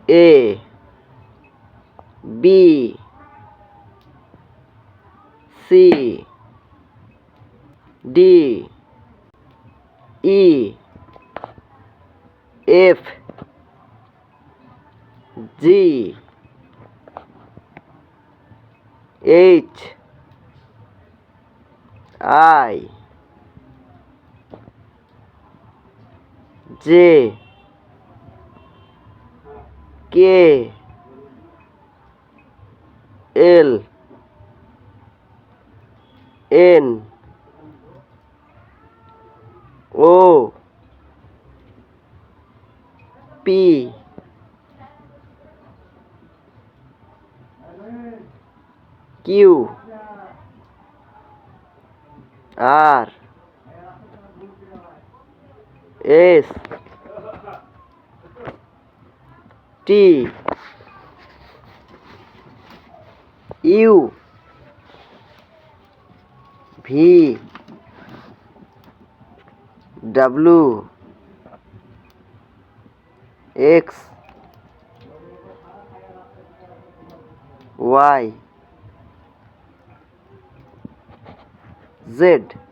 A B C D E F G H I J K L N O P Q R S T U V W X Y Z